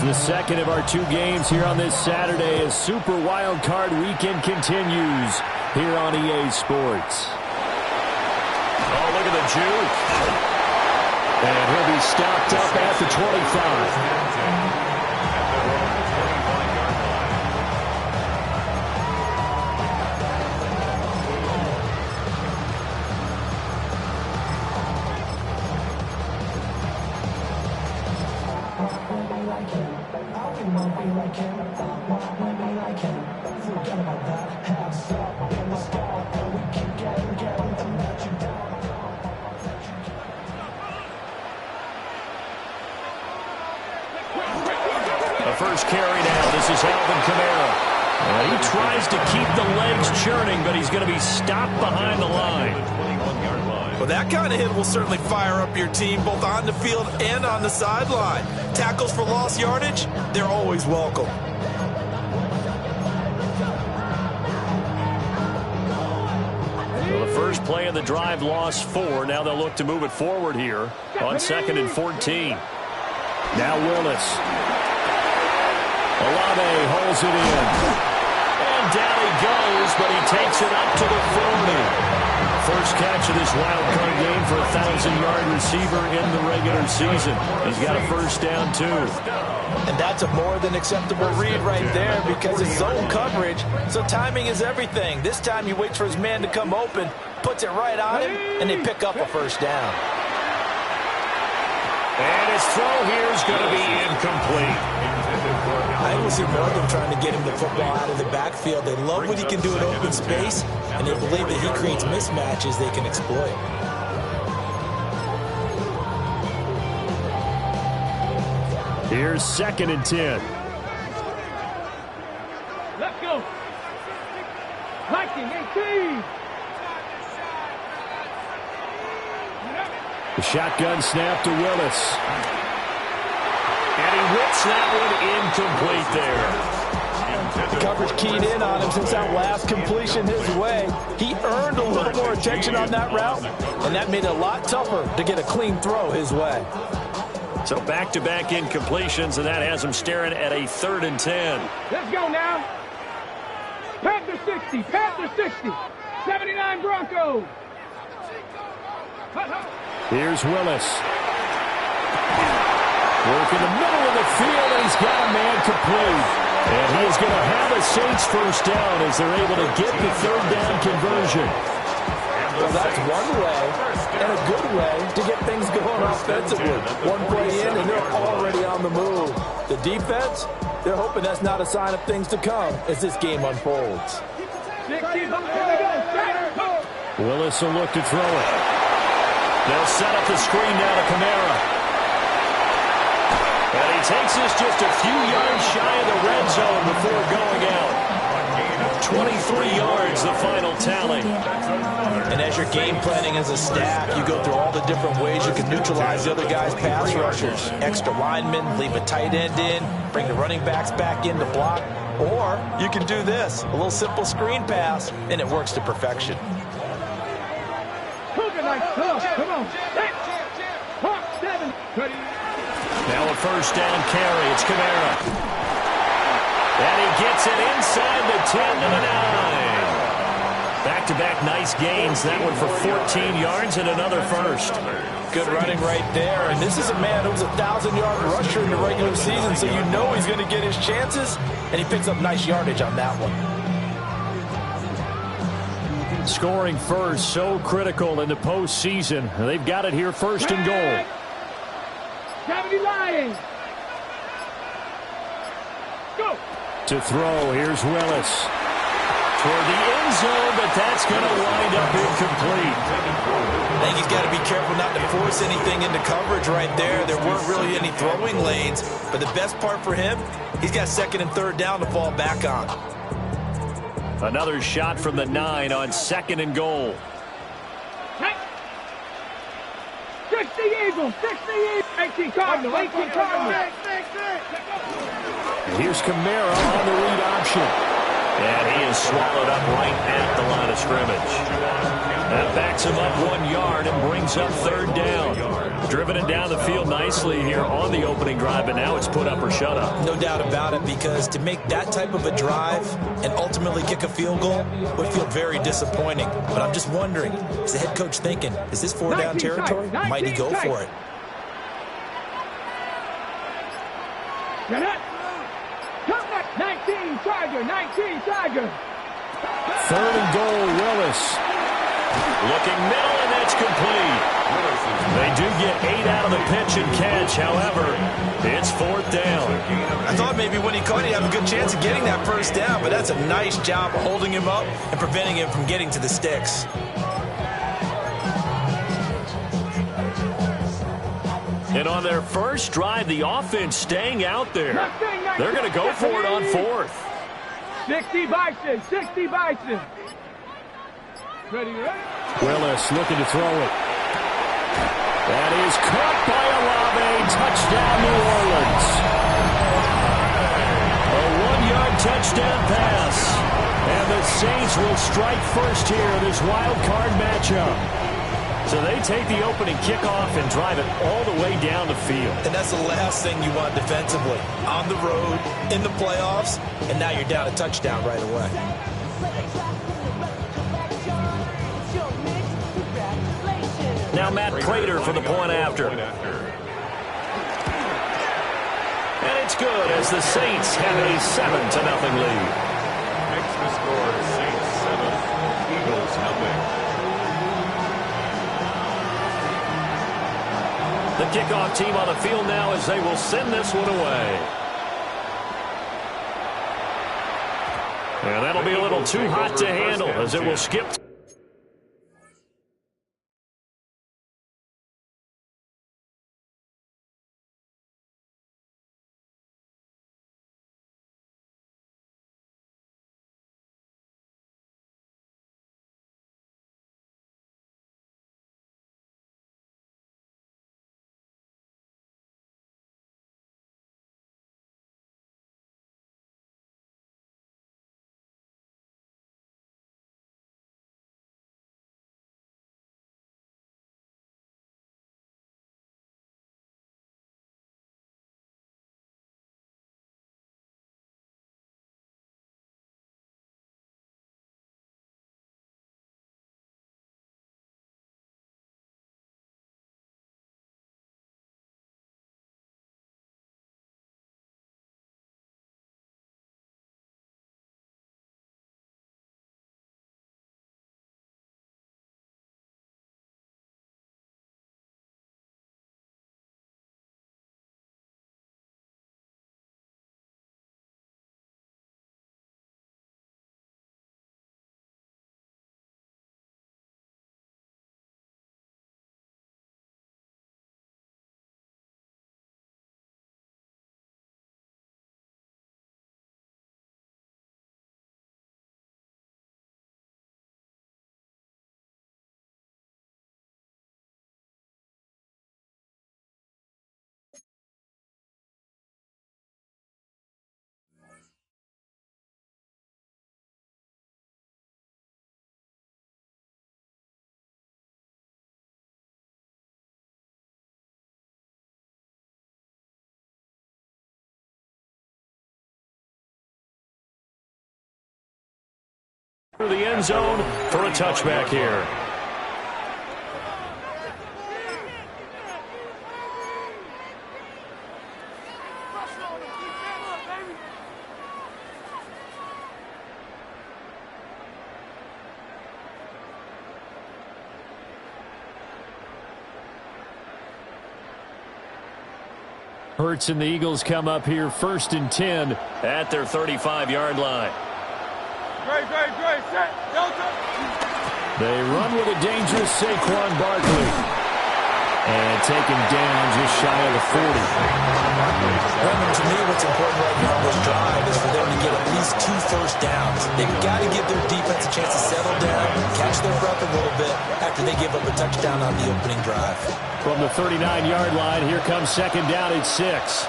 the second of our two games here on this Saturday as Super Wild Card Weekend continues here on EA Sports. Oh, look at the juke. And he'll be stopped up at the 25. First carry now. This is Alvin Kamara. He tries to keep the legs churning, but he's going to be stopped behind the line. Well, that kind of hit will certainly fire up your team, both on the field and on the sideline. Tackles for lost yardage, they're always welcome. Well, the first play of the drive lost 4. Now they'll look to move it forward here on 2nd and 14. Now Willis. Olave holds it in. And down he goes, but he takes it up to the 40. First catch of this wild card game for a 1,000-yard receiver in the regular season. He's got a first down, too. And that's a more than acceptable read right there because it's zone coverage, so timing is everything. This time he waits for his man to come open, puts it right on him, and they pick up a first down. And his throw here is going to be incomplete. I always see more of them trying to get him the football out of the backfield. They love what he can do in open space, and they believe that he creates mismatches they can exploit. Here's 2nd and 10. Let's go. Viking 18. The shotgun snap to Willis. And he whips that one incomplete there. The coverage keyed in on him since that last completion his way. He earned a little more attention on that route, and that made it a lot tougher to get a clean throw his way. So back-to-back incompletions, and that has him staring at a 3rd and 10. Let's go now. Panther 60, Panther 60, 79 Broncos. Here's Willis. Work in the middle of the field, and he's got a man complete. And he is going to have a Saints first down as they're able to get the 3rd down conversion. Well, that's one way, and a good way, to get things going offensively. One play in, and they're already on the move. The defense, they're hoping that's not a sign of things to come as this game unfolds. Willis will look to throw it. They'll set up the screen now to Kamara. And he takes this just a few yards shy of the red zone before going out. 23 yards, the final tally. And as you're game planning as a staff, you go through all the different ways you can neutralize the other guy's pass rushers. Extra linemen, leave a tight end in, bring the running backs back in to block. Or you can do this, a little simple screen pass, and it works to perfection. Come on. 7. Now a first down carry. It's Kamara. And he gets it inside the 10 to the 9. Back-to-back nice gains. That one for 14 yards and another first. Good running right there. And this is a man who's a 1,000-yard rusher in the regular season, so you know he's going to get his chances, and he picks up nice yardage on that one. Scoring first, so critical in the postseason. They've got it here, 1st and goal. 70 Lions. Go. To throw, here's Willis. Toward the end zone, but that's going to wind up incomplete. I think he's got to be careful not to force anything into coverage right there. There weren't really any throwing lanes, but the best part for him, he's got 2nd and 3rd down to fall back on. Another shot from the 9 on 2nd and goal. 60 Eagles, 60 Eagles. 18 Cardinal, 18 Cardinal. Here's Kamara on the read option. And he is swallowed up right at the line of scrimmage. That backs him up 1 yard and brings up 3rd down. Driven it down the field nicely here on the opening drive, but now it's put up or shut up. No doubt about it, because to make that type of a drive and ultimately kick a field goal would feel very disappointing. But I'm just wondering, is the head coach thinking, is this 4-down territory? Might he go for it? Get it. Come back. 19 Tiger. 19 Tiger. 3rd and goal, Willis. Looking middle, and that's complete. They do get 8 out of the pitch and catch. However, it's 4th down. I thought maybe when he caught, he'd have a good chance of getting that first down, but that's a nice job holding him up and preventing him from getting to the sticks. And on their first drive, the offense staying out there. They're going to go for it on 4th. 60 Bison. 60 Bison. Ready? Willis looking to throw it. That is caught by Olave. Touchdown, New Orleans. A 1-yard touchdown pass. And the Saints will strike first here in this wild card matchup. So they take the opening kickoff and drive it all the way down the field. And that's the last thing you want defensively. On the road, in the playoffs, and now you're down a touchdown right away. Now Matt Prater for the point after. And it's good as the Saints have a 7-0 lead. Next to score, Saints 7, Eagles nothing. The kickoff team on the field now as they will send this one away. And that'll be a little too hot to handle as it will skip. For the end zone for a touchback here. Hurts and the Eagles come up here 1st and 10 at their 35-yard line. Great, set, Delta. They run with a dangerous Saquon Barkley. And taken down just shy of the 40. Brandon, to me, what's important right now on this drive is for them to get at least 2 first downs. They've got to give their defense a chance to settle down, catch their breath a little bit after they give up a touchdown on the opening drive. From the 39-yard line, here comes 2nd down at 6.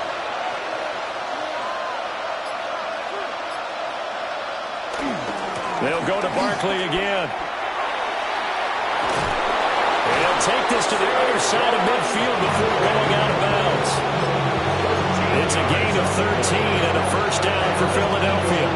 They'll go to Barkley again. They'll take this to the other side of midfield before going out of bounds. It's a gain of 13 and a first down for Philadelphia.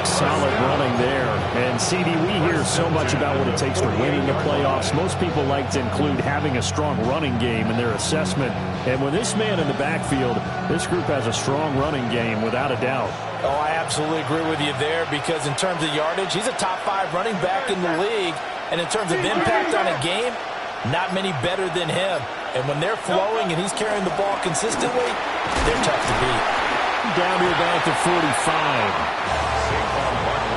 Solid running there. And, CD, we hear so much about what it takes to win in the playoffs. Most people like to include having a strong running game in their assessment. And with this man in the backfield, this group has a strong running game without a doubt. Oh, I absolutely agree with you there because in terms of yardage, he's a top 5 running back in the league. And in terms of impact on a game, not many better than him. And when they're flowing and he's carrying the ball consistently, they're tough to beat. Down to about the 45.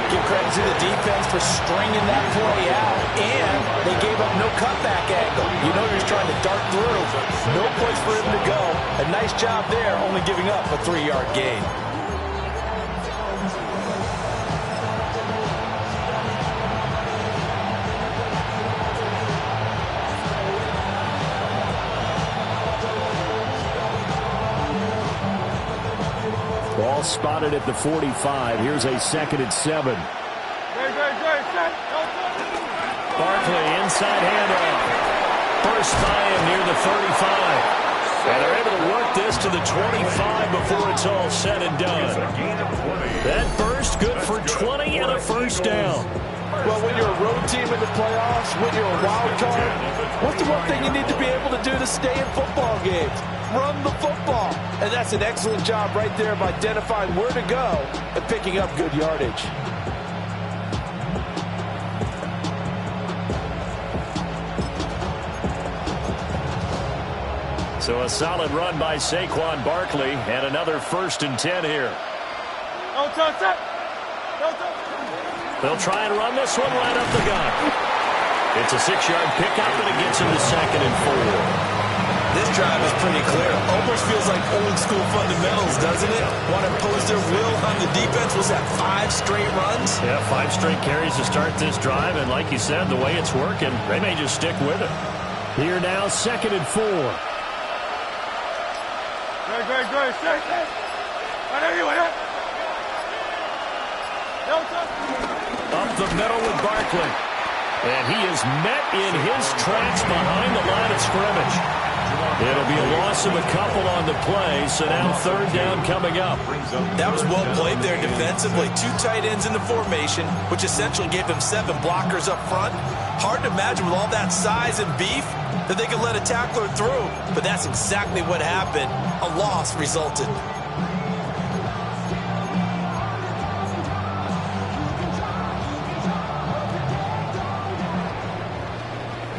Give credit to the defense for stringing that play out, and they gave up no cutback angle. You know you're trying to dart through. No place for him to go. A nice job there, only giving up a 3-yard gain. Ball spotted at the 45. Here's a 2nd and 7. Barkley inside handoff. First by him near the 35. And they're able to work this to the 25 before it's all said and done. That burst good for 20 and a first down. Well, when you're a road team in the playoffs, when you're a wild card, what's the one thing you need to be able to do to stay in football games? Run the football. And that's an excellent job right there of identifying where to go and picking up good yardage. So a solid run by Saquon Barkley and another 1st and 10 here. They'll try and run this one right up the gut. It's a 6-yard pickup, and it gets him to 2nd and 4. This drive is pretty clear. Almost feels like old school fundamentals, doesn't it? Want to impose their will on the defense. Was that 5 straight runs? Yeah, 5 straight carries to start this drive, and like you said, the way it's working, they may just stick with it. Here now, 2nd and 4. Up the middle with Barkley. And he is met in his tracks behind the line of scrimmage. It'll be a loss of a couple on the play, so now 3rd down coming up. That was well played there defensively. 2 tight ends in the formation, which essentially gave them 7 blockers up front. Hard to imagine with all that size and beef that they could let a tackler through, but that's exactly what happened. A loss resulted.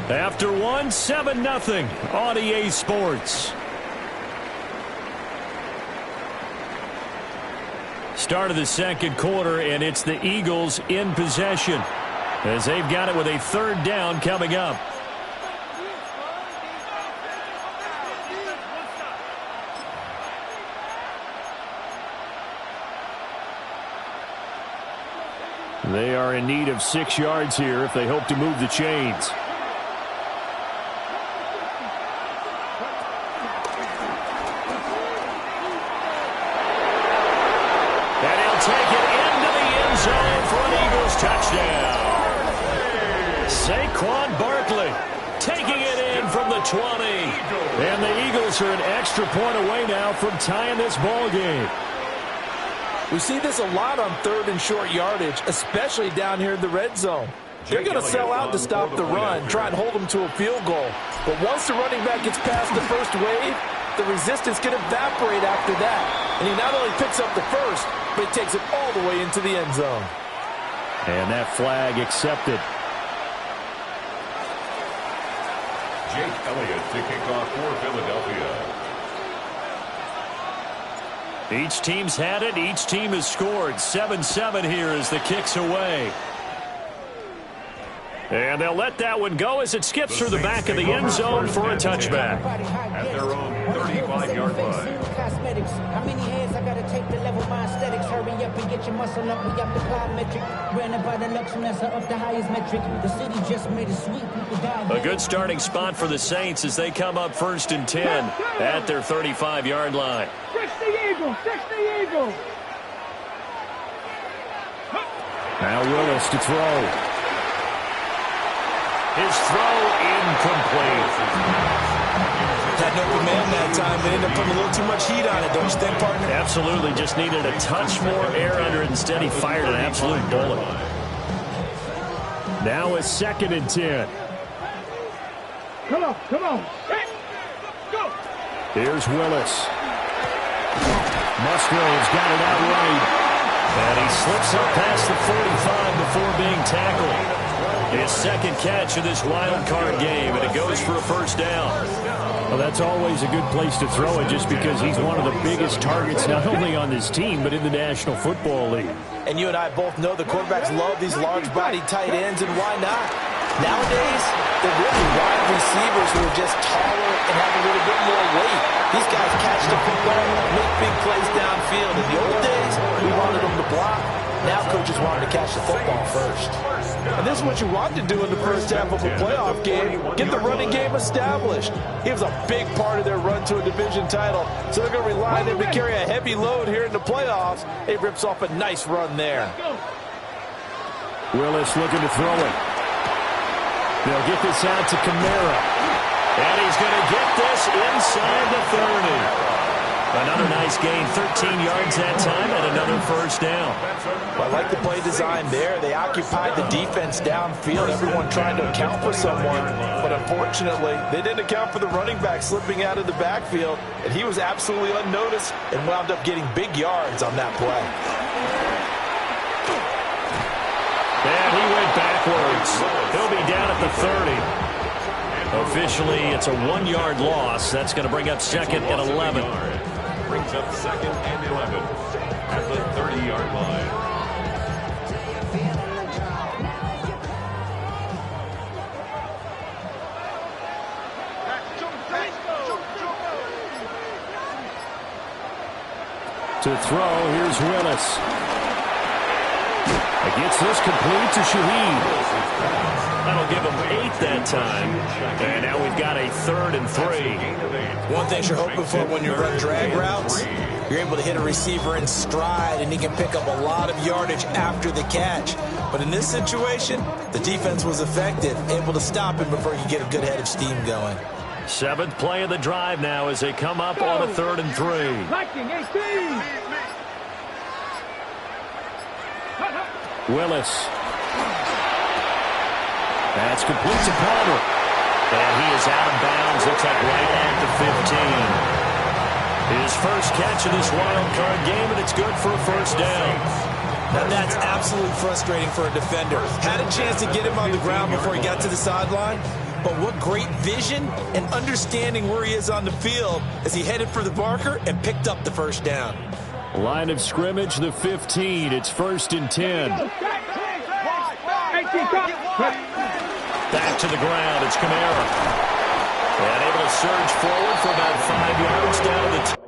After 1, 7-0 on EA Sports. Start of the 2nd quarter, and it's the Eagles in possession as they've got it with a 3rd down coming up. They are in need of 6 yards here if they hope to move the chains. Touchdown. Saquon Barkley taking it in from the 20. And the Eagles are an extra point away now from tying this ball game. We see this a lot on 3rd and short yardage, especially down here in the red zone. They're going to sell out to stop the run, try and hold them to a field goal. But once the running back gets past the first wave, the resistance can evaporate after that. And he not only picks up the first, but he takes it all the way into the end zone. And that flag accepted. Jake Elliott to kick off for Philadelphia. Each team's had it. Each team has scored. 7-7 here as the kick's away. And they'll let that one go as it skips through the back of the end zone for a touchback. At their own 35-yard line. How many hands I gotta take to level my aesthetics? Hurry up and get your muscle up. We got the plyometric. Granted by the Luxembourg up the highest metric. The city just made it sweet. A good starting spot for the Saints as they come up 1st and 10 at their 35-yard line. 60 Eagles, 60 Eagles. Now Willis to throw. His throw incomplete. Had no open man that time. They ended up putting a little too much heat on it, don't you think, partner? Absolutely. Just needed a touch more air under it. Instead, he fired an absolute bullet. Now a 2nd and 10. Come on, come on. Hey, go. Here's Willis. Musgrove's got it out right. And he slips up past the 45 before being tackled. His 2nd catch of this wild card game, and it goes for a first down. Well, that's always a good place to throw it just because he's one of the biggest targets not only on this team but in the National Football League. And you and I both know the quarterbacks love these large-bodied tight ends, and why not? Nowadays, they're really wide receivers who are just taller and have a little bit more weight. These guys catch the football, make big plays downfield. In the old days, we wanted them to block. Now coaches wanted to catch the football first. And this is what you want to do in the first half of a playoff game. Get the running game established. He was a big part of their run to a division title. So they're going to rely on him to carry a heavy load here in the playoffs. He rips off a nice run there. Willis looking to throw it. They'll get this out to Kamara. And he's going to get this inside the 30. Another nice gain, 13 yards that time, and another first down. Well, I like the play design there. They occupied the defense downfield, everyone trying to account for someone. But unfortunately, they didn't account for the running back slipping out of the backfield, and he was absolutely unnoticed and wound up getting big yards on that play. And he went backwards. He'll be down at the 30. Officially, it's a 1-yard loss. That's going to bring up 2nd and 11. Brings up 2nd and 11 at the 30-yard line. To throw, here's Willis. He gets this complete to Shaheed. That'll give him 8 that time. And now we've got a 3rd and 3. One thing you're hoping for when you run drag routes, you're able to hit a receiver in stride, and he can pick up a lot of yardage after the catch. But in this situation, the defense was effective, able to stop him before you get a good head of steam going. 7th play of the drive now as they come up on a 3rd and 3. Liking 18. Willis. That's complete to Palmer. And he is out of bounds. Looks like right at the 15. His first catch of this wild card game, and it's good for a first down. Now that's absolutely frustrating for a defender. Had a chance to get him on the ground before he got to the sideline, but what great vision and understanding where he is on the field as he headed for the marker and picked up the first down. Line of scrimmage, the 15. It's 1st and 10. Back to the ground. It's Kamara. And able to surge forward for about 5 yards down to the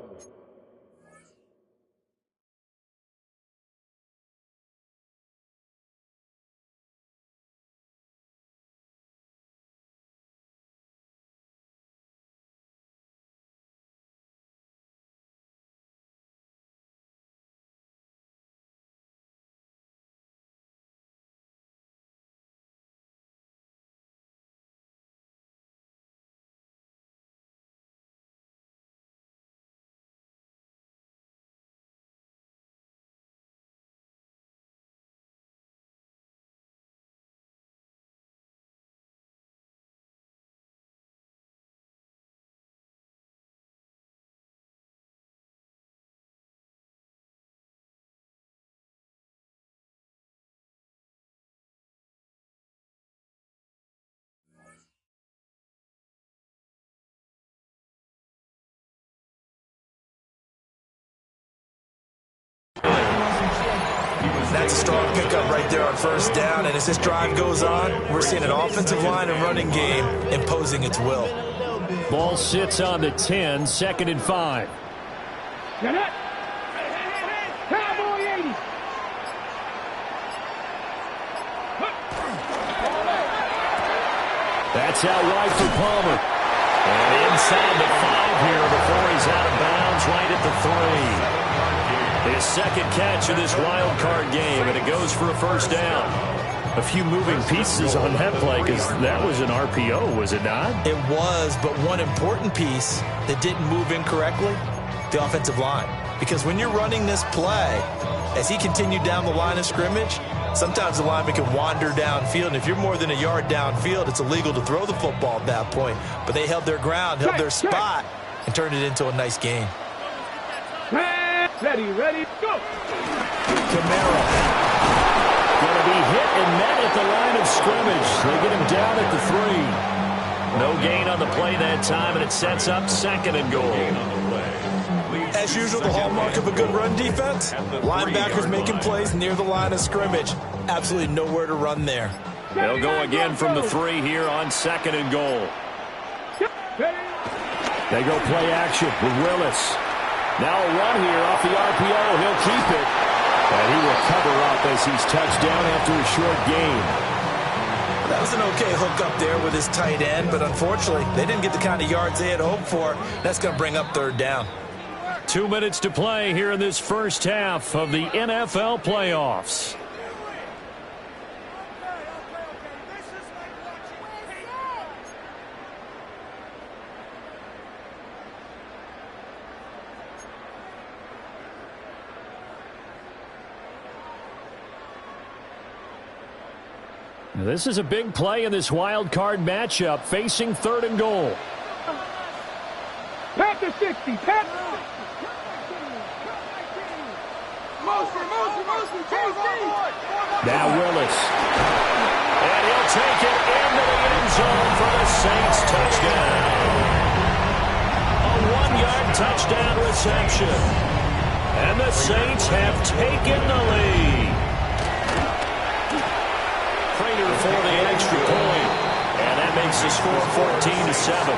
That's a strong pickup right there on first down, and as this drive goes on, we're seeing an offensive line and running game imposing its will. Ball sits on the 10, 2nd and 5. Get it. Cowboy 80. That's out wide for Palmer. And inside the 5 here before he's out of bounds right at the 3. His 2nd catch of this wild card game, and it goes for a first down. A few moving pieces on that play because that was an RPO, was it not? It was, but one important piece that didn't move incorrectly, the offensive line. Because when you're running this play, as he continued down the line of scrimmage, sometimes the lineman can wander downfield, and if you're more than a yard downfield, it's illegal to throw the football at that point. But they held their ground, held their spot, and turned it into a nice gain. Ready, go! Kamara. Going to be hit and met at the line of scrimmage. They get him down at the 3. No gain on the play that time, and it sets up 2nd and goal. As usual, the hallmark of a good run defense, linebackers making plays near the line of scrimmage. Absolutely nowhere to run there. They'll go again from the 3 here on 2nd and goal. They go play action with Willis. Now a run here off the RPO. He'll keep it. And he will cover up as he's touched down after a short gain. That was an okay hook up there with his tight end, but unfortunately, they didn't get the kind of yards they had hoped for. That's going to bring up 3rd down. 2 minutes to play here in this first half of the NFL playoffs. This is a big play in this wild card matchup, facing 3rd and goal. Panther 60, Panther. Now Willis. And he'll take it into the end zone for the Saints touchdown. A 1-yard touchdown reception. And the Saints have taken the lead. Prater for the extra point. And that makes the score 14-7.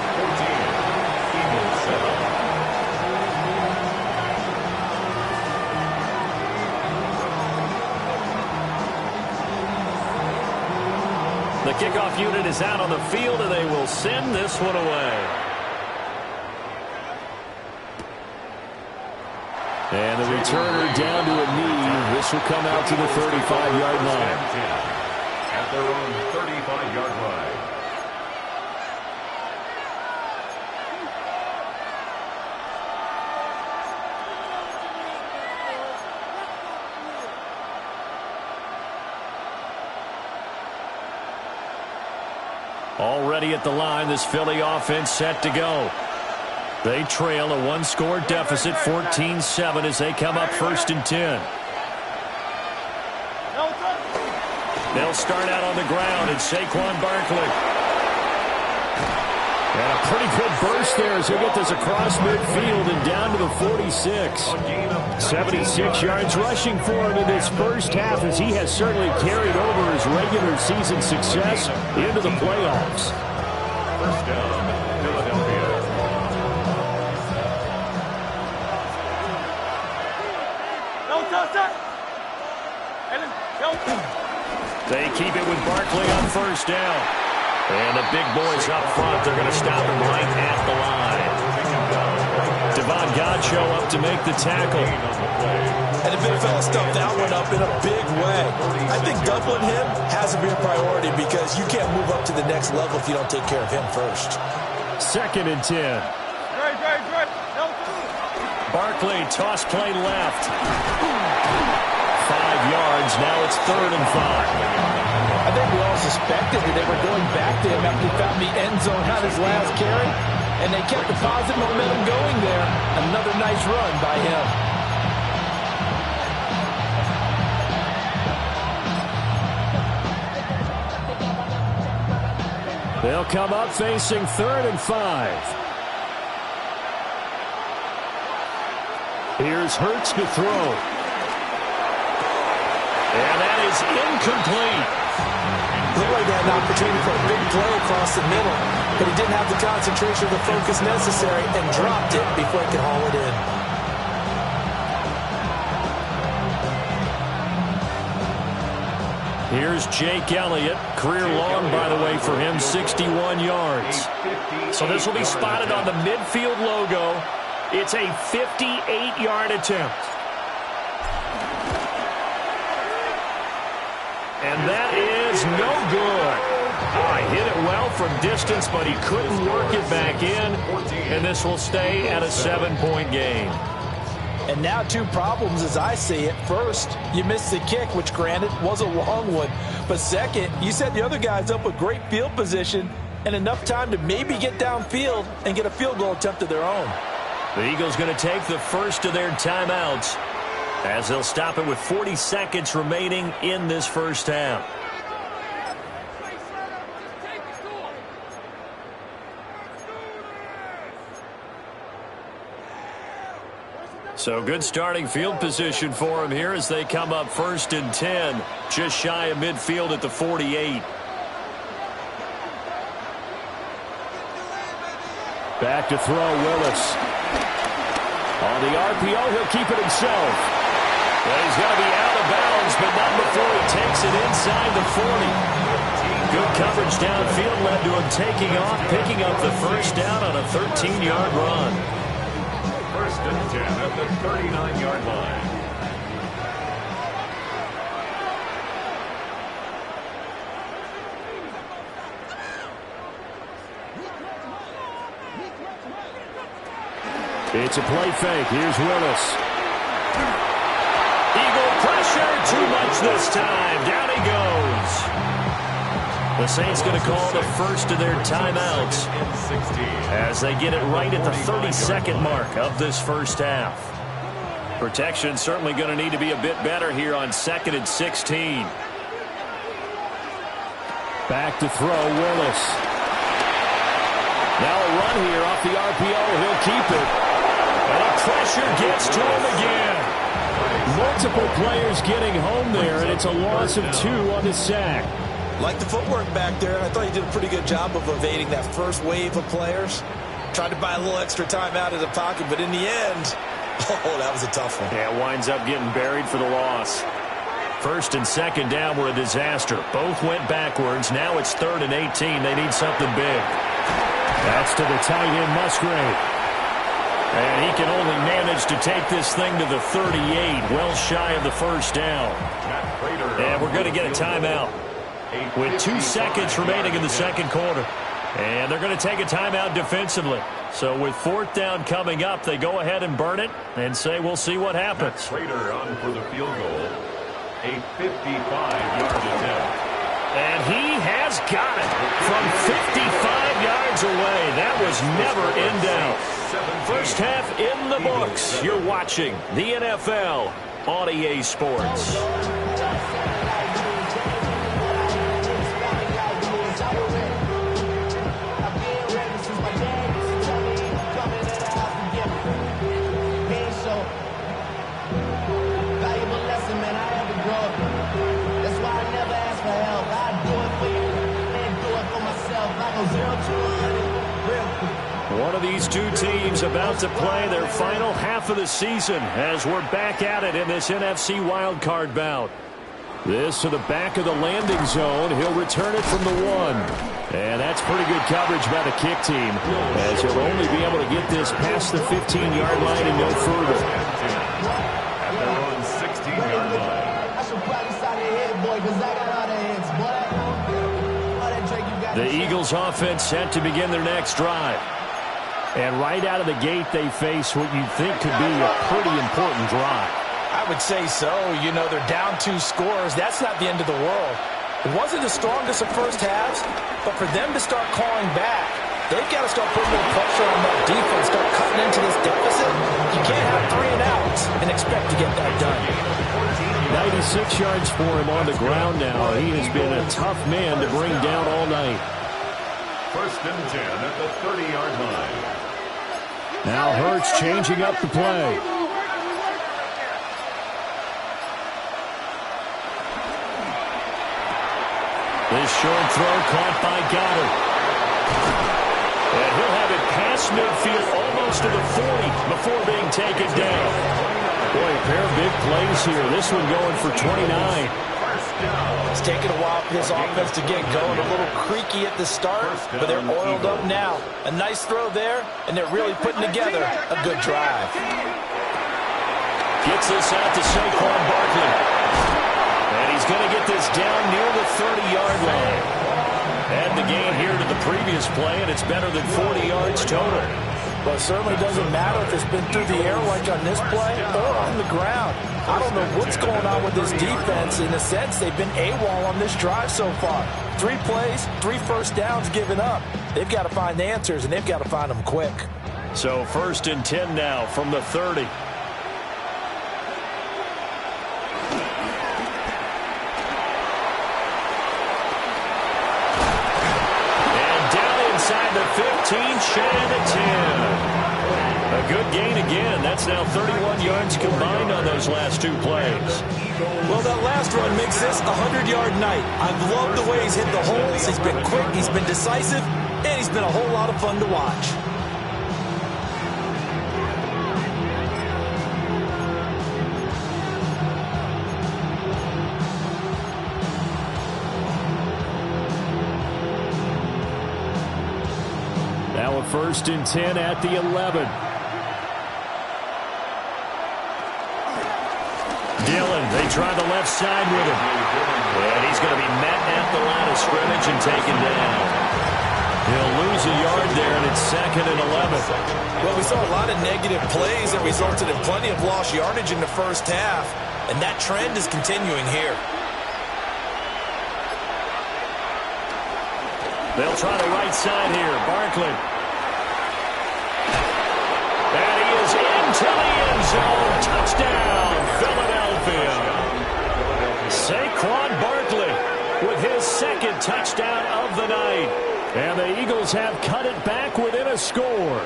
The kickoff unit is out on the field, and they will send this one away. And the returner down to a knee. This will come out to the 35-yard line. At their own 35-yard line. Already at the line, this Philly offense set to go. They trail a 1-score deficit, 14-7, as they come up 1st and 10. They'll start out on the ground, and Saquon Barkley. And a pretty good burst there as he get this across midfield and down to the 46. 76 yards rushing for him in this first half, as he has certainly carried over his regular season success into the playoffs. First down, Philadelphia. They keep it with Barkley on 1st down. And the big boys up front, they're going to stop him right at the line. Devon Godchaux up to make the tackle. And the big fella stuffed that one up in a big way. I think doubling him has to be a priority because you can't move up to the next level if you don't take care of him first. 2nd and 10. Barkley, toss play left. 5 yards, now it's 3rd and 5. I think we all suspected that they were going back to him after he found the end zone on his last carry, and they kept the positive momentum going there. Another nice run by him. They'll come up facing 3rd and 5. Here's Hurts to throw. And that is incomplete. Looked like they had an opportunity for a big play across the middle, but he didn't have the concentration or the focus necessary and dropped it before he could haul it in. Here's Jake Elliott. Career long, by the way, for him, 61 yards. So this will be spotted on the midfield logo. It's a 58-yard attempt. And that is is no good. Hit it well from distance, but he couldn't work it back in, and this will stay at a 7-point game. And now 2 problems as I see it. First, you missed the kick, which granted was a long one. But second, you set the other guys up with great field position and enough time to maybe get downfield and get a field goal attempt of their own. The Eagles going to take the first of their timeouts as they'll stop it with 40 seconds remaining in this first half. So good starting field position for them here as they come up 1st and 10, just shy of midfield at the 48. Back to throw, Willis. On the RPO, he'll keep it himself. Well, he's going to be out of bounds, but not before he takes it inside the 40. Good coverage downfield led to him taking off, picking up the first down on a 13-yard run. 1st and 10 at the 39-yard line. It's a play fake. Here's Willis. Eagle pressure. Too much this time. Down he goes. The Saints going to call the first of their timeouts as they get it right at the 32nd mark of this first half. Protection certainly going to need to be a bit better here on 2nd and 16. Back to throw, Willis. Now a run here off the RPO. He'll keep it. And the pressure gets to him again. Multiple players getting home there, and it's a loss of 2 on the sack. Like the footwork back there, I thought he did a pretty good job of evading that first wave of players. Tried to buy a little extra time out of the pocket, but in the end, oh, that was a tough one. Yeah, winds up getting buried for the loss. 1st and 2nd down were a disaster. Both went backwards. Now it's 3rd and 18. They need something big. That's to the tight end, Musgrave. And he can only manage to take this thing to the 38, well shy of the first down. And we're going to get a timeout with 2 seconds remaining in the second quarter. And they're going to take a timeout defensively. So with 4th down coming up, they go ahead and burn it and say we'll see what happens. Prater on for the field goal. A 55-yard attempt. And he has got it from 55 yards away. That was never in doubt. First half in the books. You're watching the NFL on EA Sports. One of these 2 teams about to play their final half of the season as we're back at it in this NFC wildcard bout. This to the back of the landing zone. He'll return it from the 1. And that's pretty good coverage by the kick team as he'll only be able to get this past the 15-yard line and no further. At their own 16-yard line. The Eagles offense set to begin their next drive. And right out of the gate, they face what you'd think could be a pretty important drive. I would say so. You know, they're down 2 scores. That's not the end of the world. It wasn't the strongest of first halves, but for them to start clawing back, they've got to start putting more pressure on that defense, start cutting into this deficit. You can't have 3 and outs and expect to get that done. 96 yards for him on the ground now. He has been a tough man to bring down all night. 1st and 10 at the 30-yard line. Now Hurts changing up the play. This short throw caught by Goddard. And he'll have it past midfield almost to the 40 before being taken down. Boy, a pair of big plays here. This one going for 29. It's taken a while for this offense to get going. A little creaky at the start, but they're oiled up now. A nice throw there, and they're really putting together a good drive. Gets this out to Saquon Barkley. And he's he's going to get this down near the 30-yard line. Add the gain here to the previous play, and it's better than 40 yards total. Well, it certainly doesn't matter if it's been through the air like on this play or on the ground. I don't know what's going on with this defense. In a sense, they've been AWOL on this drive so far. 3 plays, 3 first downs given up. They've got to find answers, and they've got to find them quick. So 1st and 10 now from the 30. Inside the 15, shy of the 10. A good gain again. That's now 31 yards combined on those last 2 plays. Well, that last run makes this a 100-yard night. I've loved the way he's hit the holes. He's been quick, he's been decisive, and he's been a whole lot of fun to watch. Now a 1st and 10 at the 11. Dillon, they try the left side with him. And he's going to be met at the line of scrimmage and taken down. He'll lose a yard there, and it's 2nd and 11. Well, we saw a lot of negative plays that resulted in plenty of lost yardage in the first half, and that trend is continuing here. They'll try the right side here. Barkley. And he is into the end zone. Touchdown, Philadelphia. Saquon Barkley with his 2nd touchdown of the night. And the Eagles have cut it back within a score.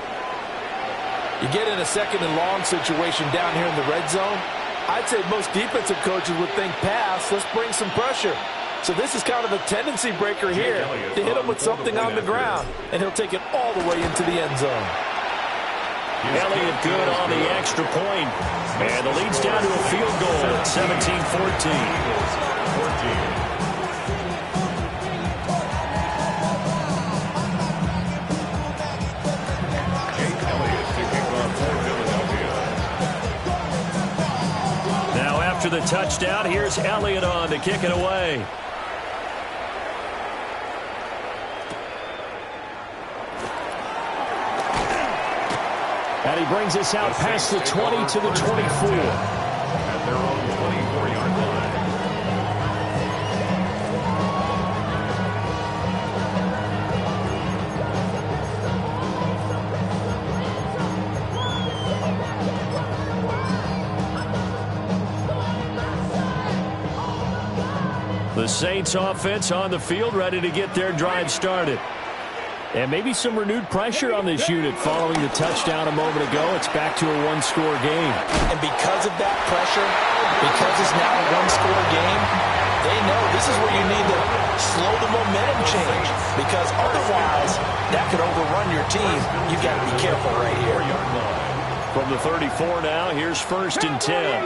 You get in a 2nd and long situation down here in the red zone, I'd say most defensive coaches would think pass, let's bring some pressure. So this is kind of a tendency breaker here to hit him with something on the ground, and he'll take it all the way into the end zone. Elliott good on the extra point, and the lead's down to a field goal at 17-14. Now after the touchdown, here's Elliott on to kick it away. And he brings us out past the 20 to the 24. At their own 24-yard line. The Saints offense on the field, ready to get their drive started. And maybe some renewed pressure on this unit following the touchdown a moment ago. It's back to a 1-score game. And because of that pressure, because it's now a 1-score game, they know this is where you need to slow the momentum change. Because otherwise, that could overrun your team. You've got to be careful right here. From the 34 now, here's 1st and 10.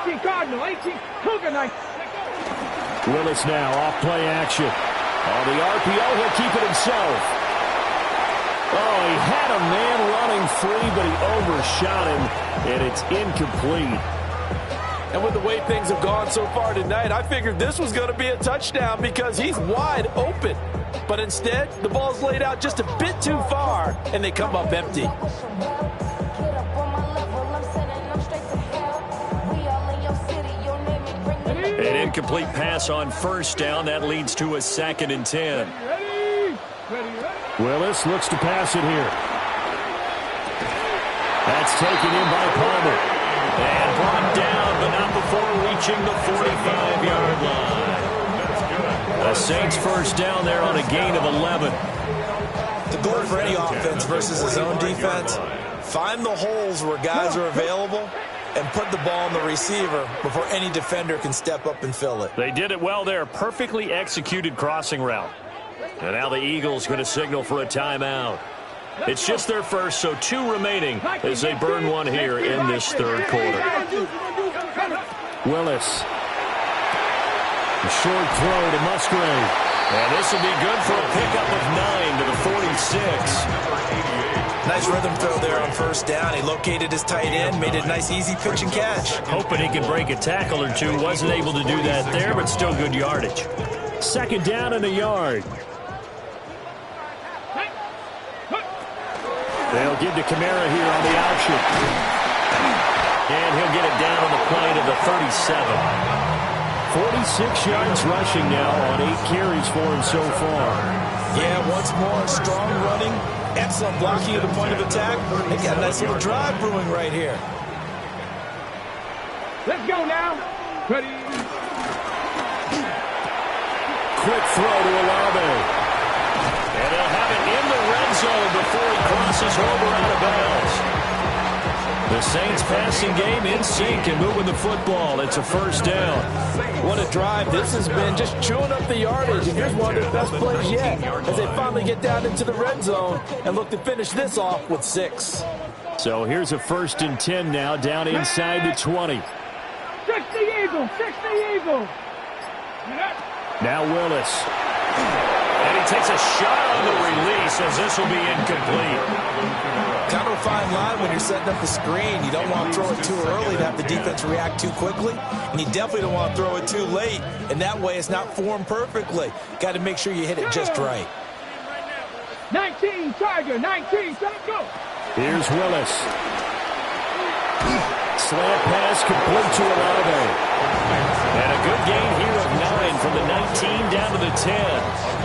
18 Cardinal, 18 Cougar Knight. Willis now off play action. On the RPO, he'll keep it himself. Oh, he had a man running free, but he overshot him, and it's incomplete. And with the way things have gone so far tonight, I figured this was going to be a touchdown because he's wide open. But instead, the ball's laid out just a bit too far, and they come up empty. An incomplete pass on 1st down. That leads to a 2nd and 10. Willis looks to pass it here. That's taken in by Palmer. And brought down, but not before reaching the 45-yard line. The Saints 1st down there on a gain of 11. The goal for any offense versus his own defense, find the holes where guys are available and put the ball on the receiver before any defender can step up and fill it. They did it well there. Perfectly executed crossing route. And now the Eagles going to signal for a timeout. It's just their first, so 2 remaining as they burn one here in this 3rd quarter. Willis. A short throw to Musgrave. And this will be good for a pickup of 9 to the 46. Nice rhythm throw there on first down. He located his tight end, made it a nice, easy pitch and catch. Hoping he could break a tackle or two. Wasn't able to do that there, but still good yardage. Second down and a yard. They'll give to Kamara here on the option. And he'll get it down on the play to the 37. 46 yards rushing now on 8 carries for him so far. Yeah, once more, strong running, excellent blocking at the point of attack. They got a nice little drive brewing right here. Let's go now. Ready. Quick throw to Olave. And they'll have it in the red zone before he crosses over out of bounds. The Saints passing game in sync and moving the football. It's a first down. What a drive this has been, just chewing up the yardage. And here's one of their best plays yet as they finally get down into the red zone and look to finish this off with 6. So here's a 1st and 10 now down inside the 20. 60 Eagles, 60 Eagles. Now Willis. And he takes a shot on the release as this will be incomplete. Kind of a fine line when you're setting up the screen. You don't want to throw it too early to have the defense react too quickly. And you definitely don't want to throw it too late. And that way it's not formed perfectly. Got to make sure you hit it just right. 19, Tiger, 19, go. Here's Willis. Slant pass complete to Olave. And a good gain here of 9 from the 19 down to the 10.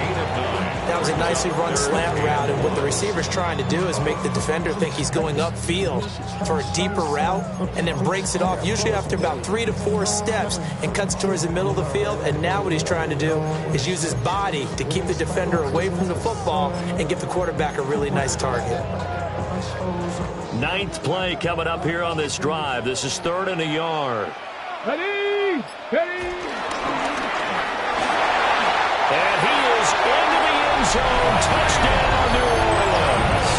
That was a nicely run slant route, and what the receiver's trying to do is make the defender think he's going upfield for a deeper route and then breaks it off, usually after about 3 to 4 steps, and cuts towards the middle of the field. And now what he's trying to do is use his body to keep the defender away from the football and give the quarterback a really nice target. 9th play coming up here on this drive. This is 3rd and a yard. Ready, ready. And he is into the end zone. Touchdown, New Orleans.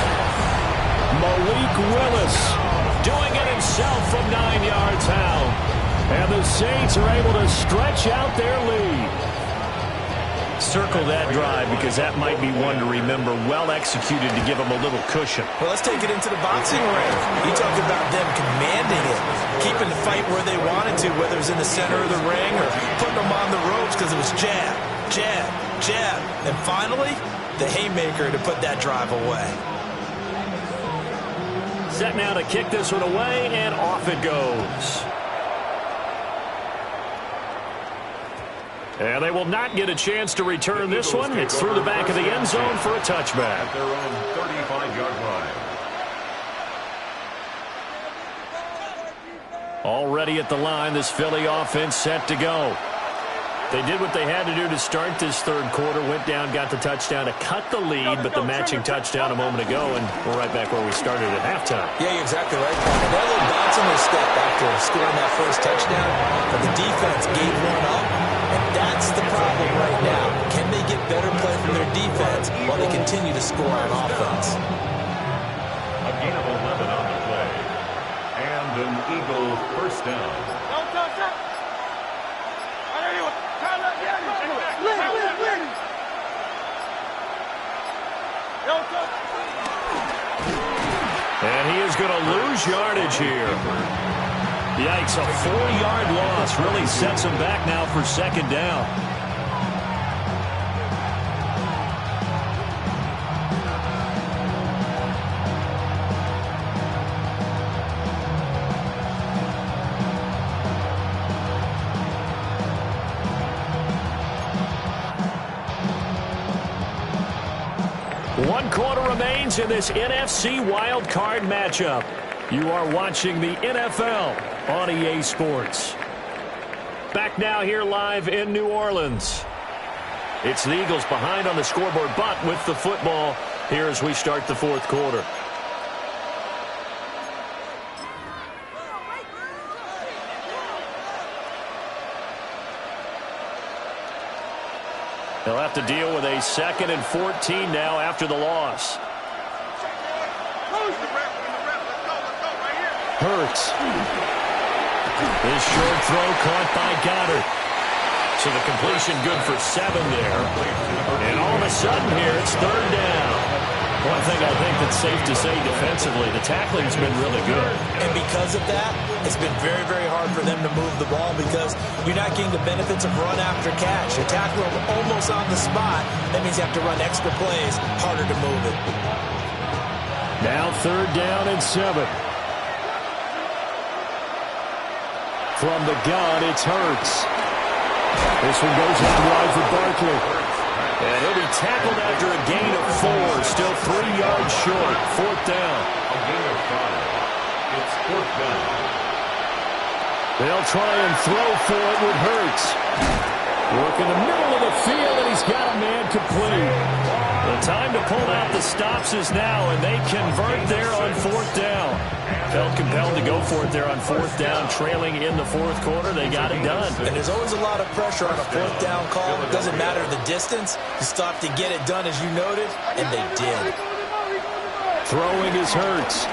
Malik Willis doing it himself from 9 yards out. And the Saints are able to stretch out their lead. Circle that drive because that might be one to remember. Well executed to give them a little cushion. Well, let's take it into the boxing ring. You talk about them commanding it, keeping the fight where they wanted to, whether it was in the center of the ring or putting them on the ropes because it was jab, jab, jab. And finally, the haymaker to put that drive away. Set now to kick this one away, and off it goes. And they will not get a chance to return this one. It's through the back of the end zone for a touchback. Their own 35-yard line. Already at the line, this Philly offense set to go. They did what they had to do to start this 3rd quarter. Went down, got the touchdown to cut the lead, but the matching touchdown a moment ago, and we're right back where we started at halftime. Yeah, you're exactly right, Paul. They had a little bounce in their step after scoring that first touchdown, but the defense gave one up, and that's the problem right now. Can they get better play from their defense while they continue to score on offense? A gain of 11 on the play. And an Eagle first down. And he is going to lose yardage here. Yikes, a 4-yard loss really sets him back now for 2nd down. One quarter remains in this NFC wildcard matchup. You are watching the NFL on EA Sports. Back now here live in New Orleans. It's the Eagles behind on the scoreboard, but with the football here as we start the 4th quarter. They'll have to deal with a 2nd and 14 now after the loss. Hurts. This short throw caught by Goddard. So the completion good for 7 there. And all of a sudden here, it's 3rd down. One thing I think that's safe to say defensively, the tackling's been really good. And because of that, it's been very, very hard for them to move the ball because you're not getting the benefits of run after catch. You're tackling them almost on the spot. That means you have to run extra plays, harder to move it. Now 3rd down and 7. From the gun, it's Hurts. This one goes out wide for Barkley. And he'll be tackled after a gain of 4. Still 3 yards short. 4th down. A gain of 5. It's 4th down. They'll try and throw for it with Hurts. Work in the middle of the field, and he's got a man complete. The time to pull out the stops is now, and they convert there on 4th down. Felt compelled to go for it there on 4th down, trailing in the 4th quarter. They got it done. And there's always a lot of pressure on a 4th down call. It doesn't matter the distance. You stop to get it done, as you noted, and they did. Throwing is Hurts.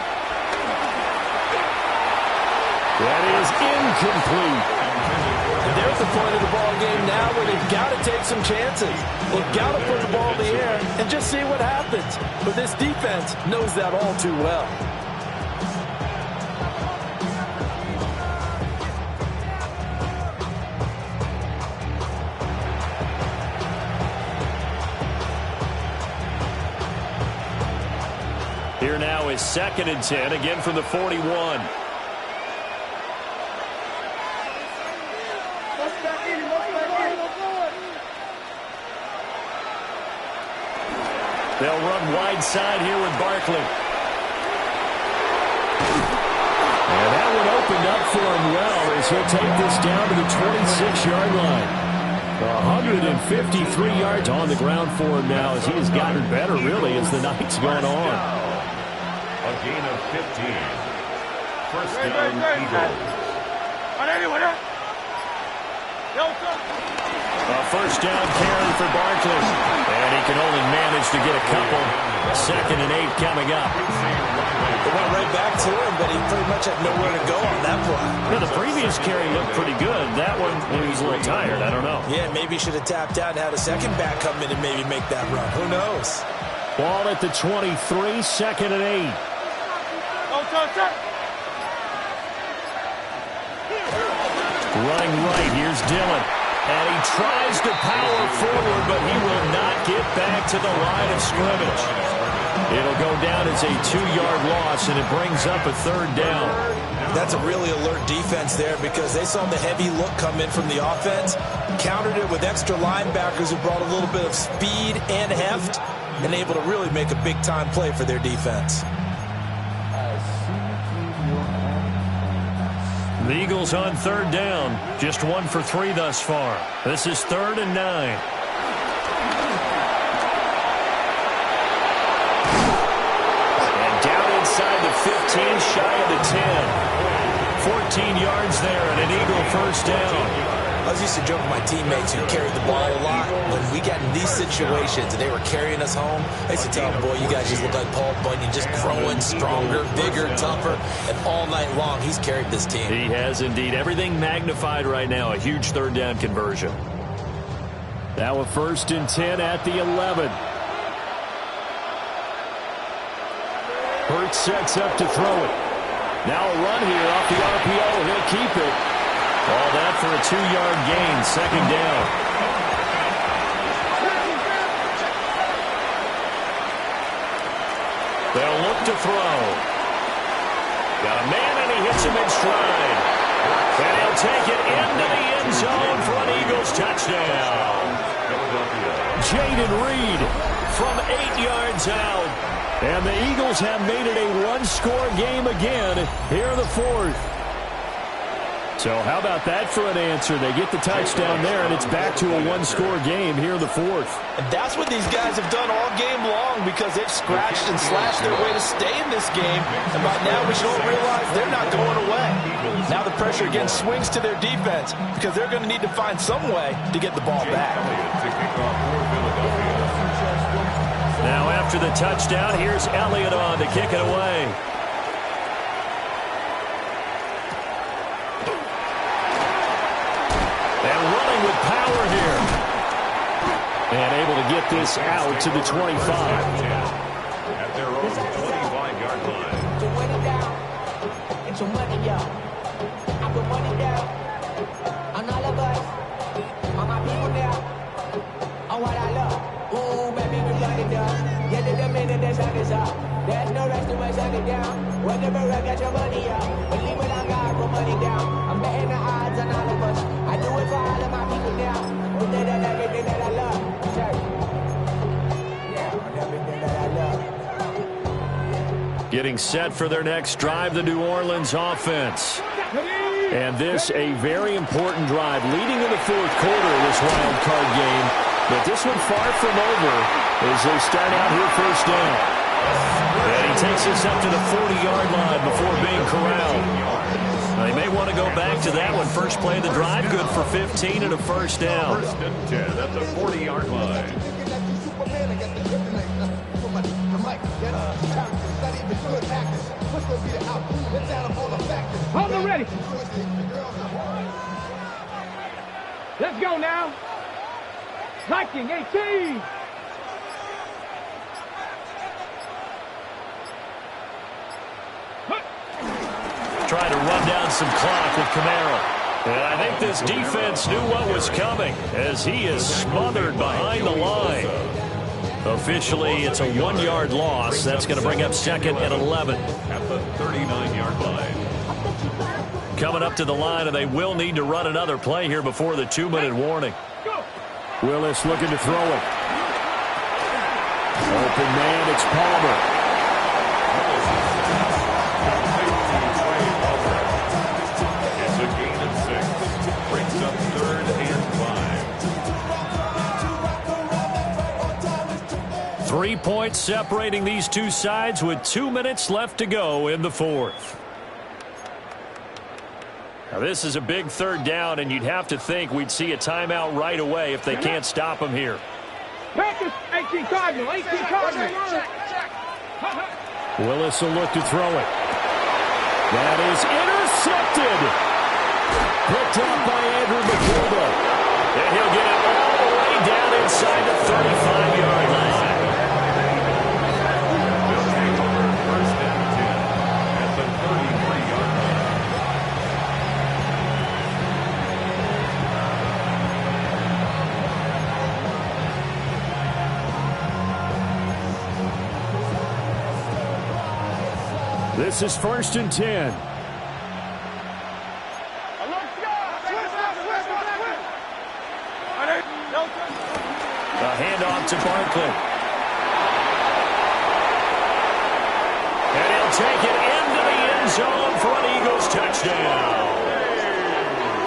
That is incomplete. And there's the point of the ball game now where they've got to take some chances. They've got to put the ball in the air and just see what happens. But this defense knows that all too well. Here now is 2nd and 10, again from the 41. They'll run wide side here with Barkley. And that one opened up for him well as he'll take this down to the 26-yard line. 153 yards on the ground for him now as he has gotten better, really, as the night's gone on. A gain of 15. 1st down, Eagles. A 1st down carry for Barkley. And he can only manage to get a couple. 2nd and 8 coming up. They went right back to him, but he pretty much had nowhere to go on that play. Yeah, the previous carry looked pretty good. That one, he was a little tired. I don't know. Yeah, maybe he should have tapped out and had a second back come in and maybe make that run. Who knows? Ball at the 23, 2nd and 8. Running right, here's Dillon. And he tries to power forward, but he will not get back to the line of scrimmage. It'll go down as a 2-yard loss, and it brings up a 3rd down. That's a really alert defense there because they saw the heavy look come in from the offense, countered it with extra linebackers who brought a little bit of speed and heft, and able to really make a big-time play for their defense. The Eagles on 3rd down. Just 1 for 3 thus far. This is 3rd and 9. And down inside the 15, shy of the 10. 14 yards there and an Eagle 1st down. I was used to joke with my teammates who carried the ball a lot. When we got in these situations and they were carrying us home, I used to tell them, boy, you guys just look like Paul Bunyan, just growing stronger, bigger, tougher. And all night long, he's carried this team. He has indeed. Everything magnified right now. A huge 3rd down conversion. Now a 1st and 10 at the 11. Hurts sets up to throw it. Now a run here off the RPO. He'll keep it. All that for a 2-yard gain, 2nd down. They'll look to throw. Got a man, and he hits him in stride. And he'll take it into the end zone for an Eagles touchdown. Jaden Reed from 8 yards out. And the Eagles have made it a 1-score game again here in the 4th. So how about that for an answer? They get the touchdown there, and it's back to a 1-score game here in the 4th. And that's what these guys have done all game long because they've scratched and slashed their way to stay in this game. And by now we should all realize they're not going away. Now the pressure again swings to their defense because they're going to need to find some way to get the ball back. Now after the touchdown, here's Elliott on to kick it away. And running with power to get this out to the 25. At their own 25-yard line. To win it down, it's your money, y'all. I put money down on all of us, on my people now, on what I love. Ooh, baby, we run it down. Get to the minute the sun is up. There's no rest to my sun it down. Whatever I get your money up. Believe it on God, put money down. I'm betting the odds on all of us. I do it for all of my people now. With everything that I love. Yeah, with everything that I love. Getting set for their next drive, the New Orleans offense. And this a very important drive leading in the fourth quarter of this wild card game. But this one far from over as they start out here first down. And he takes us up to the 40-yard line before being corralled. Now, they may want to go back to that one. First play of the drive, good for 15 and a first down. First and 10 at the 40-yard line. Hold them ready. Let's go now. Viking 18. Trying to run down some clock with Camaro. And I think this defense knew what was coming as he is smothered behind the line. Officially, it's a 1-yard loss. That's going to bring up second and 11. At the 39-yard line. Coming up to the line, and they will need to run another play here before the 2-minute warning. Willis looking to throw it. Open man, it's Palmer. It's a gain of 6. Brings up 3rd and 5. 3 points separating these two sides with 2 minutes left to go in the fourth. Now, this is a big third down, and you'd have to think we'd see a timeout right away if they can't stop him here. Packers, 18 Cardinal, 18 Cardinal. Willis will look to throw it. That is intercepted. Picked up by Andrew McCormick. And he'll get it all the way down inside the 35-yard line. They'll take over first and 10 at the 33-yard line. This is first and 10. A handoff to Barkley. And he'll take it into the end zone for an Eagles touchdown.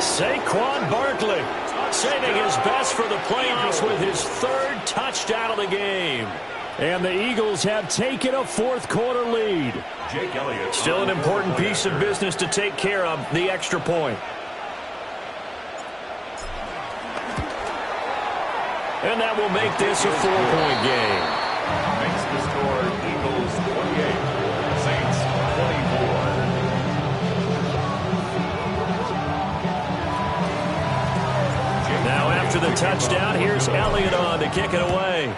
Saquon Barkley saving his best for the playoffs with his 3rd touchdown of the game. And the Eagles have taken a fourth quarter lead. Jake Elliott. Still an important piece of business to take care of, the extra point. And that will make this a 4-point game. Makes the score Eagles 28, Saints 24. Now after the touchdown, here's Elliott on to kick it away.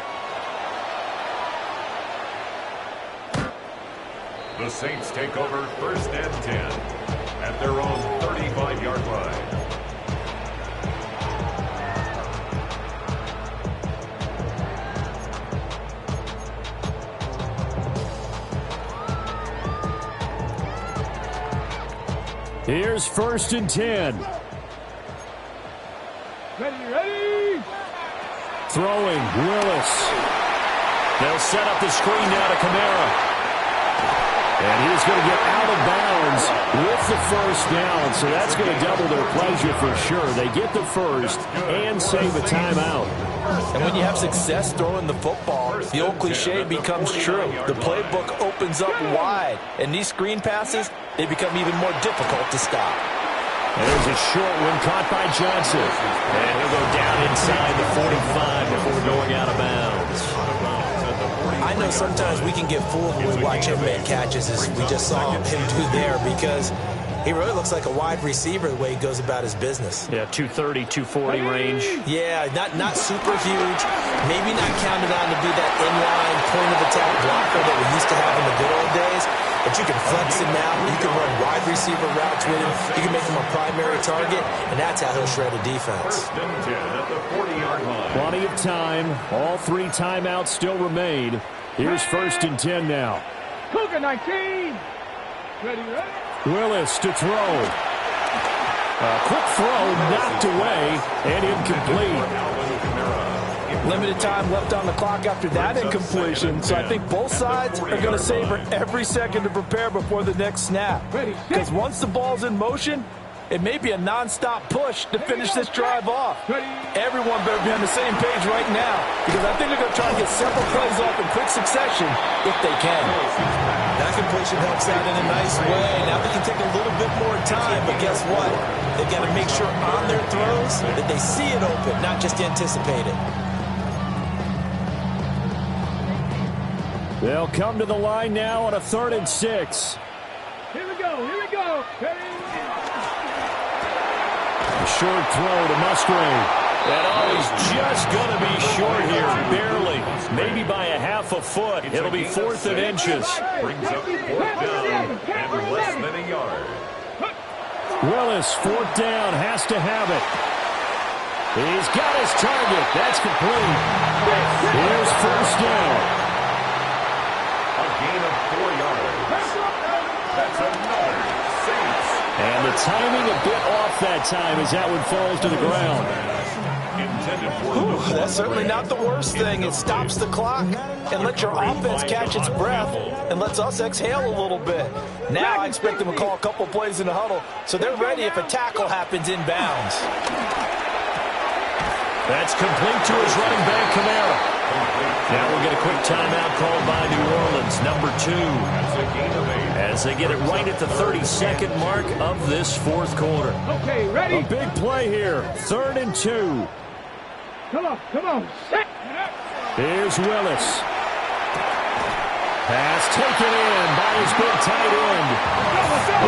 The Saints take over first and 10 at their own 35-yard line. Here's first and 10. Ready. Throwing, Willis. They'll set up the screen now to Camaro. And he's going to get out of bounds with the first down, so that's going to double their pleasure for sure. They get the first and save a timeout. And when you have success throwing the football, the old cliche becomes true. The playbook opens up wide, and these screen passes, they become even more difficult to stop. And there's a short one caught by Johnson. And he'll go down inside the 45 before going out of bounds. I know sometimes we can get fooled when we watch him make catches, as we just saw him do there, because He really looks like a wide receiver the way he goes about his business. Yeah, 230, 240 range. Yeah, not super huge. Maybe not counted on to be that inline point-of-attack blocker that we used to have in the good old days. But you can flex him out. You can run wide receiver routes with him. You can make him a primary target, and that's how he'll shred a defense. First and 10 at the 40-yard line. Plenty of time. All 3 timeouts still remain. Here's first and 10 now. Cougar 19. Ready, ready. Willis to throw. A quick throw knocked away and incomplete. Limited time left on the clock after that incompletion, so I think both sides are going to savor every second to prepare before the next snap. Because once the ball's in motion, it may be a non-stop push to finish this drive off. Everyone better be on the same page right now, because I think they're going to try to get several plays off in quick succession if they can. That completion helps out in a nice way. Now they can take a little bit more time, but guess what? They've got to make sure on their throws that they see it open, not just anticipate it. They'll come to the line now on a 3rd and 6. Here we go, here we go. A short throw to Musgrave. And he's just going to be short here, barely. Maybe by a half a foot. It'll be 4th and inches. Brings up 4th down and less than a yard. Willis, 4th down, has to have it. He's got his target. That's complete. Here's 1st down. A gain of 4 yards. That's another Saints. And the timing a bit off that time as that one falls to the ground. Ooh, that's certainly not the worst thing. It stops the clock and lets your offense catch its breath and lets us exhale a little bit. Now I expect them to call a couple plays in the huddle so they're ready if a tackle happens inbounds. That's complete to his running back, Kamara. Now we'll get a quick timeout called by New Orleans, number 2. As they get it right at the 32nd mark of this 4th quarter. Okay, ready? A big play here. 3rd and 2. Come on. Set. Here's Willis. Pass taken in by his big tight end.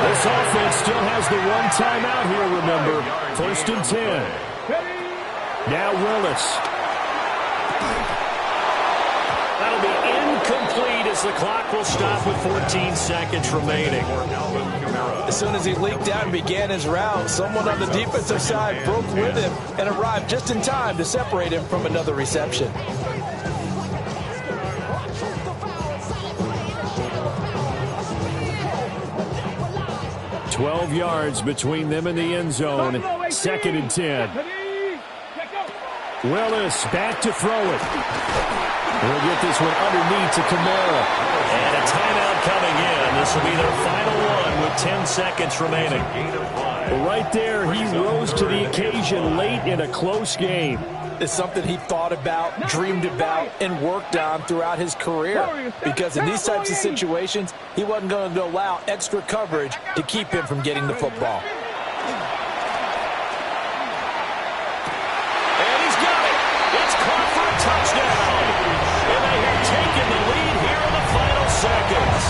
This offense still has the 1 timeout here, remember. 1st and 10. Now Willis. That'll be incomplete as the clock will stop with 14 seconds remaining. As soon as he leaked out and began his route, someone on the defensive side broke with him and arrived just in time to separate him from another reception. $12 yards between them and the end zone. 2nd and 10. Willis back to throw it. We'll get this one underneath to Kamara. And a timeout coming in. This will be their final one with 10 seconds remaining. Right there, he rose to the occasion late in a close game. It's something he thought about, dreamed about, and worked on throughout his career. Because in these types of situations, he wasn't going to allow extra coverage to keep him from getting the football. Touchdown! And they have taken the lead here in the final seconds.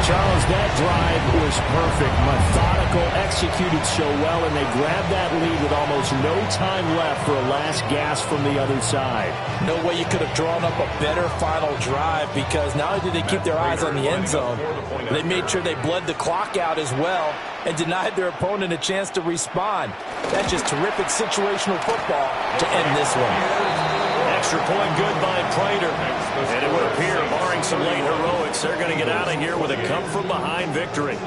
Charles, that drive was perfect. Methodical, executed so well, and they grabbed that lead with almost no time left for a last gasp from the other side. No way you could have drawn up a better final drive, because not only did they keep their eyes on the end zone, they made sure they bled the clock out as well and denied their opponent a chance to respond. That's just terrific situational football to end this one. Extra point good by Prater. And it would appear, barring some late heroics, they're going to get out of here with a come-from-behind victory.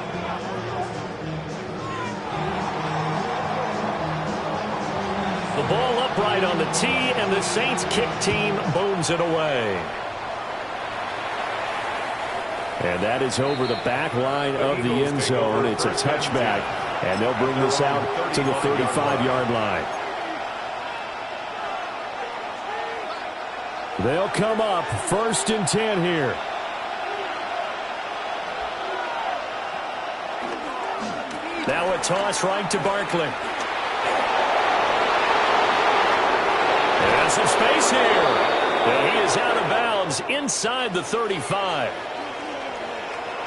The ball upright on the tee, and the Saints kick team booms it away. And that is over the back line of the end zone. It's a touchback, and they'll bring this out to the 35-yard line. They'll come up 1st and 10 here. Now a toss right to Barkley. There's some space here. And he is out of bounds inside the 35.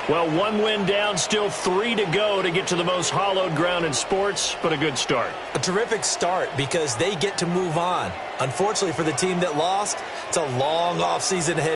Well, 1 win down, still 3 to go to get to the most hallowed ground in sports, but a good start. A terrific start because they get to move on. Unfortunately for the team that lost, it's a long offseason ahead.